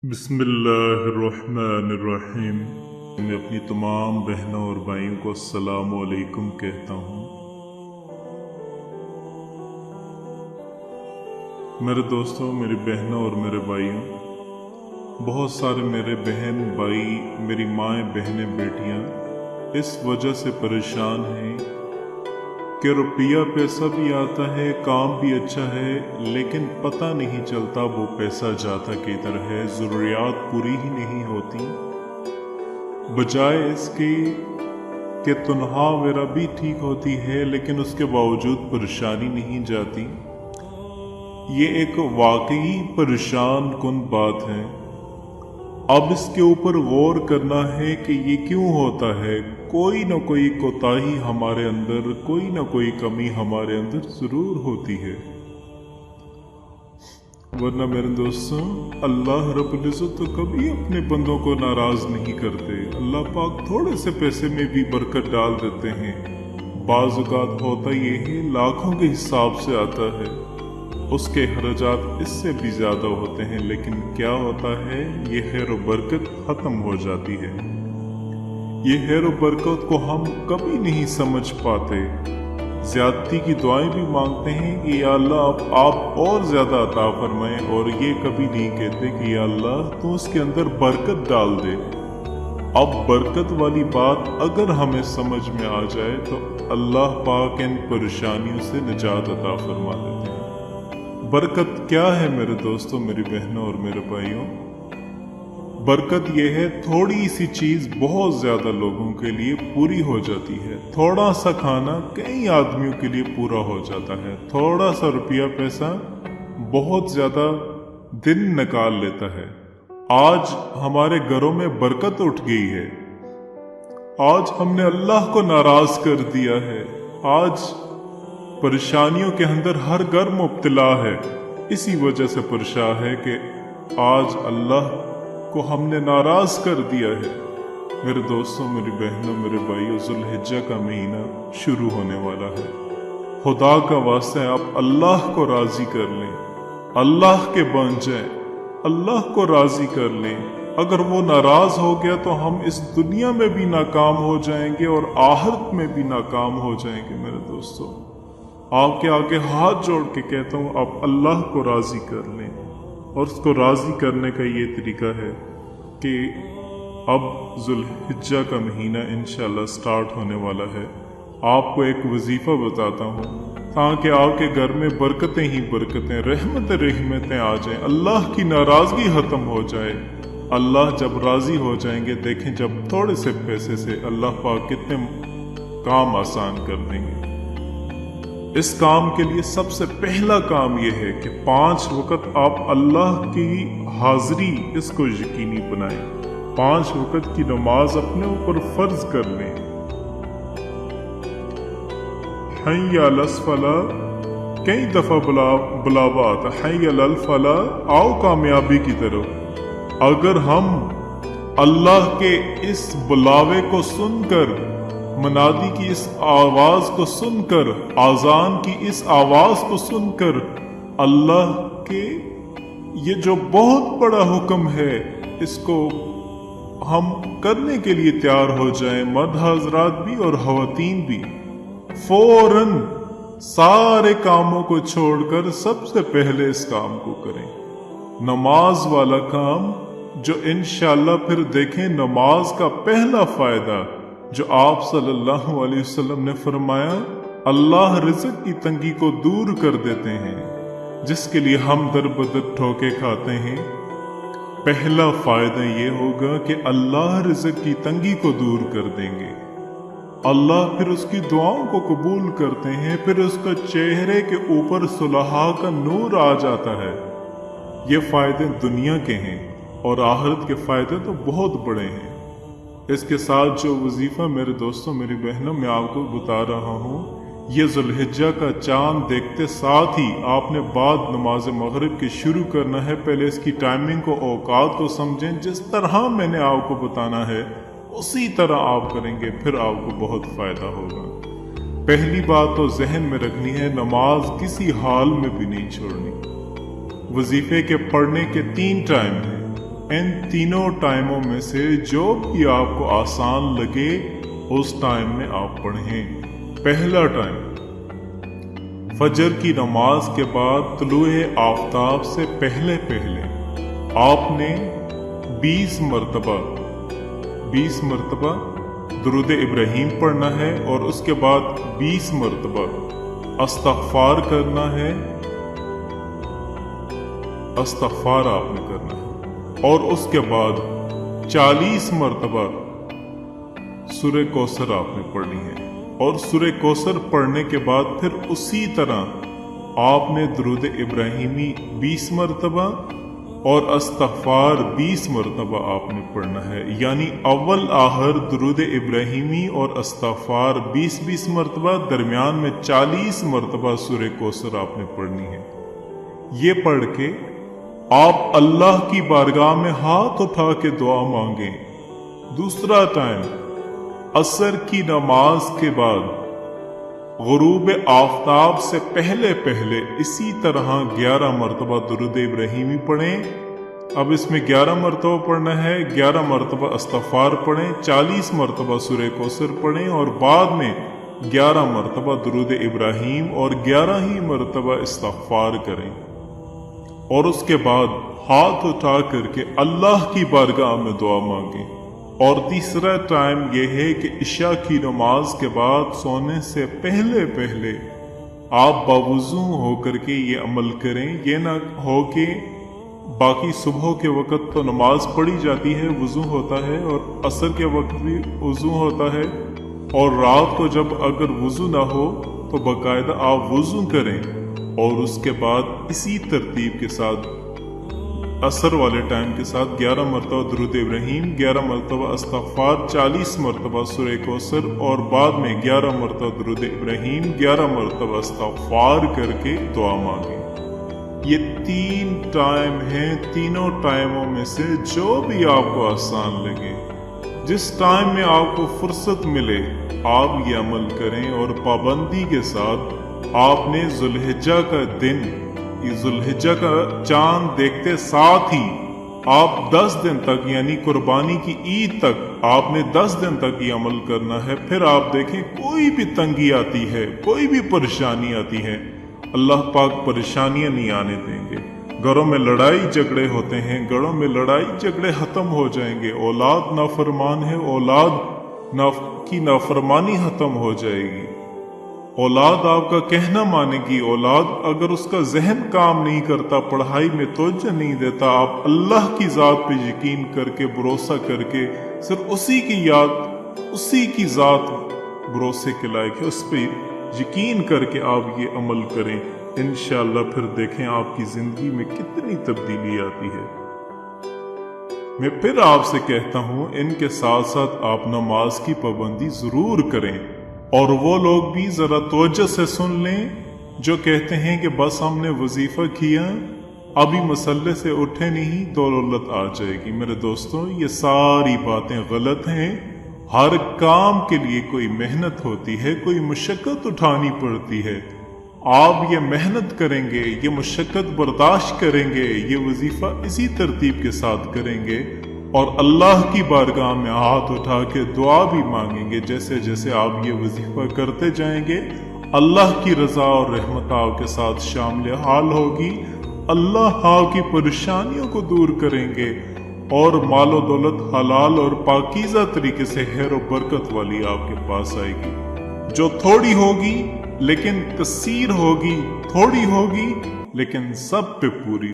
बिस्मिल्लाहिर्रहमानिर्रहीम। मैं अपनी तमाम बहनों और भाइयों को अस्सलामु अलैकुम कहता हूँ। मेरे दोस्तों, मेरी बहनों और मेरे भाइयों, बहुत सारे मेरे बहन भाई, मेरी माएँ बहनें बेटियाँ इस वजह से परेशान हैं कि रुपया पैसा भी आता है, काम भी अच्छा है, लेकिन पता नहीं चलता वो पैसा जाता किधर है। ज़रूरियात पूरी ही नहीं होती, बजाय इसके कि तनख्वाह वगैरह भी ठीक होती है, लेकिन उसके बावजूद परेशानी नहीं जाती। ये एक वाकई परेशान कुन बात है। अब इसके ऊपर गौर करना है कि ये क्यों होता है। कोई ना कोई कोताही हमारे अंदर, कोई ना कोई कमी हमारे अंदर जरूर होती है। वरना मेरे दोस्तों, अल्लाह रब्बुल इज़्ज़त तो कभी अपने बंदों को नाराज नहीं करते। अल्लाह पाक थोड़े से पैसे में भी बरकत डाल देते हैं। बाज़ औक़ात होता ये है लाखों के हिसाब से आता है, उसके खर्चात इससे भी ज़्यादा होते हैं, लेकिन क्या होता है, ये खैर व बरकत ख़त्म हो जाती है। ये खैर व बरकत को हम कभी नहीं समझ पाते। ज़्यादती की दुआएं भी मांगते हैं कि या अल्लाह आप और ज़्यादा अता फरमाएं, और ये कभी नहीं कहते कि या अल्लाह तो उसके अंदर बरकत डाल दे। अब बरकत वाली बात अगर हमें समझ में आ जाए तो अल्लाह पाक इन परेशानियों से निजात अता फरमा देते हैं। बरकत क्या है मेरे दोस्तों, मेरी बहनों और मेरे भाइयों? बरकत यह है थोड़ी सी चीज़ बहुत ज़्यादा लोगों के लिए पूरी हो जाती है। थोड़ा सा खाना कई आदमियों के लिए पूरा हो जाता है। थोड़ा सा रुपया पैसा बहुत ज़्यादा दिन निकाल लेता है। आज हमारे घरों में बरकत उठ गई है। आज हमने अल्लाह को नाराज़ कर दिया है। आज परेशानियों के अंदर हर घर मुब्तला है। इसी वजह से परेशान है कि आज अल्लाह को हमने नाराज कर दिया है। मेरे दोस्तों, मेरी बहनों, मेरे भाइयों, ज़ुल्हिज्जा का महीना शुरू होने वाला है। खुदा का वास्ता है आप अल्लाह को राज़ी कर लें, अल्लाह के बन जाएं, अल्लाह को राज़ी कर लें। अगर वो नाराज़ हो गया तो हम इस दुनिया में भी नाकाम हो जाएंगे और आखिरत में भी नाकाम हो जाएंगे। मेरे दोस्तों, आपके आगे हाथ जोड़ के कहता हूँ, आप अल्लाह को राज़ी कर लें। और उसको राज़ी करने का ये तरीका है कि अब ज़ुल्हिज्जा का महीना इंशाल्लाह स्टार्ट होने वाला है। आपको एक वजीफ़ा बताता हूँ ताकि आपके घर में बरकतें ही बरकतें, रहमतें आ जाएं, अल्लाह की नाराज़गी ख़त्म हो जाए। अल्लाह जब राज़ी हो जाएंगे, देखें जब थोड़े से पैसे से अल्लाह पाक कितने काम आसान कर देंगे। इस काम के लिए सबसे पहला काम यह है कि 5 वक्त आप अल्लाह की हाजिरी इसको यकीनी बनाएं। 5 वक्त की नमाज अपने ऊपर फर्ज कर लें। हय्या अलस फलाह कई दफा बुलावा आता, हय्या अलल फलाह, आओ कामयाबी की तरफ। अगर हम अल्लाह के इस बुलावे को सुनकर, मनादी की इस आवाज को सुनकर, आजान की इस आवाज को सुनकर अल्लाह के ये जो बहुत बड़ा हुक्म है इसको हम करने के लिए तैयार हो जाएं, मर्द हजरात भी और खवातीन भी। फौरन सारे कामों को छोड़कर सबसे पहले इस काम को करें, नमाज वाला काम, जो इंशाल्लाह फिर देखें नमाज का पहला फायदा जो आप सल्लल्लाहु अलैहि वसल्लम ने फरमाया, अल्लाह रिज़्क़ की तंगी को दूर कर देते हैं, जिसके लिए हम दर बदर ठोके खाते हैं। पहला फायदा ये होगा कि अल्लाह रिज़्क़ की तंगी को दूर कर देंगे। अल्लाह फिर उसकी दुआओं को कबूल करते हैं, फिर उसका चेहरे के ऊपर सुलहा का नूर आ जाता है। ये फायदे दुनिया के हैं और आखिरत के फायदे तो बहुत बड़े हैं। इसके साथ जो वजीफ़ा मेरे दोस्तों, मेरी बहनों, मैं आपको बता रहा हूँ, ये ज़ुल्हिज्जा का चांद देखते साथ ही आपने बाद नमाज मगरिब के शुरू करना है। पहले इसकी टाइमिंग को, औकात को समझें। जिस तरह मैंने आपको बताना है उसी तरह आप करेंगे, फिर आपको बहुत फ़ायदा होगा। पहली बात तो जहन में रखनी है, नमाज किसी हाल में भी नहीं छोड़नी। वजीफे के पढ़ने के 3 टाइम हैं। इन तीनों टाइमों में से जो भी आपको आसान लगे उस टाइम में आप पढ़ें। पहला टाइम फजर की नमाज के बाद तुलुए आफताब से पहले पहले आपने 20 मरतबा दुरूद इब्राहीम पढ़ना है और उसके बाद 20 मरतबा इस्तग़फ़ार करना है, इस्तग़फ़ार आपने करना है और उसके बाद 40 मरतबा सूरह कौसर आपने पढ़नी है और सूरह कौसर पढ़ने के बाद फिर उसी तरह आपने दुरूद इब्राहीमी 20 मरतबा और इस्तग़फ़ार 20 मरतबा आपने पढ़ना है। यानी अव्वल आखिर दुरूद इब्राहीमी और इस्तग़फ़ार 20-20 मरतबा, दरमियान में 40 मरतबा सूरह कौसर आपने पढ़नी है। ये पढ़ के आप अल्लाह की बारगाह में हाथ उठा के दुआ मांगे। दूसरा टाइम असर की नमाज के बाद गुरूब आफताब से पहले पहले इसी तरह 11 मरतबा दुरूद इब्राहीमी पढ़ें। अब इसमें 11 मरतबा पढ़ना है, 11 मरतबा इस्तग़फ़ार पढ़ें, 40 मरतबा सूरह कौसर पढ़ें और बाद में 11 मरतबा दुरूद इब्राहीम और 11 ही मरतबा इस्तग़फ़ार करें और उसके बाद हाथ उठा करके अल्लाह की बारगाह में दुआ मांगें। और तीसरा टाइम यह है कि इशा की नमाज के बाद सोने से पहले पहले आप बावुज़ू होकर के ये अमल करें। ये ना हो कि बाकी सुबह के वक़्त तो नमाज पढ़ी जाती है, वज़ू होता है और असर के वक्त भी वज़ू होता है और रात को जब अगर वज़ू ना हो तो बाकायदा आप वज़ू करें और उसके बाद इसी तरतीब के साथ असर वाले टाइम के साथ 11 मरतबा दुरूद इब्राहीम, 11 मरतबा इस्तग़फ़ार, 40 मरतबा सूरह कौसर और बाद में 11 मरतबा दुरूद इब्राहीम, 11 मरतबा इस्तग़फ़ार करके दुआ मांगे। ये 3 टाइम हैं। तीनों टाइमों में से जो भी आपको आसान लगे, जिस टाइम में आपको फुर्सत मिले, आप ये अमल करें और पाबंदी के साथ आपने ज़ुल्हिज्जा का दिन, ज़ुल्हिज्जा का चांद देखते साथ ही आप 10 दिन तक यानी कुर्बानी की ईद तक आपने 10 दिन तक ये अमल करना है। फिर आप देखें कोई भी तंगी आती है, कोई भी परेशानी आती है, अल्लाह पाक परेशानियां नहीं आने देंगे। घरों में लड़ाई झगड़े होते हैं, घरों में लड़ाई झगड़े खत्म हो जाएंगे। औलाद नाफरमान है, औलाद की नाफरमानी खत्म हो जाएगी। औलाद आपका कहना मानेगी। औलाद अगर उसका जहन काम नहीं करता, पढ़ाई में तवज्जो नहीं देता, आप अल्लाह की ज़ात पे यकीन करके, भरोसा करके, सिर्फ उसी की याद, उसी की ज़ात भरोसे के लायक है, उस पर यकीन करके आप ये अमल करें। इंशाअल्लाह फिर देखें आपकी ज़िंदगी में कितनी तब्दीली आती है। मैं फिर आपसे कहता हूँ, इनके साथ साथ आप नमाज की पाबंदी ज़रूर करें। और वो लोग भी ज़रा तवज्जो से सुन लें जो कहते हैं कि बस हमने वजीफ़ा किया, अभी मसल्ले से उठे नहीं तो दौलत आ जाएगी। मेरे दोस्तों, ये सारी बातें गलत हैं। हर काम के लिए कोई मेहनत होती है, कोई मुशक्क़त उठानी पड़ती है। आप ये मेहनत करेंगे, ये मुशक्क़त बर्दाश्त करेंगे, ये वजीफ़ा इसी तरतीब के साथ करेंगे और अल्लाह की बारगाह में हाथ उठा के दुआ भी मांगेंगे। जैसे जैसे आप ये वजीफा करते जाएंगे, अल्लाह की रजा और रहमत आपके साथ शामिल हाल होगी। अल्लाह आपकी परेशानियों को दूर करेंगे और मालो दौलत हलाल और पाकीज़ा तरीके से खैर और बरकत वाली आपके पास आएगी। जो थोड़ी होगी लेकिन कसीर होगी, थोड़ी होगी लेकिन सब पे पूरी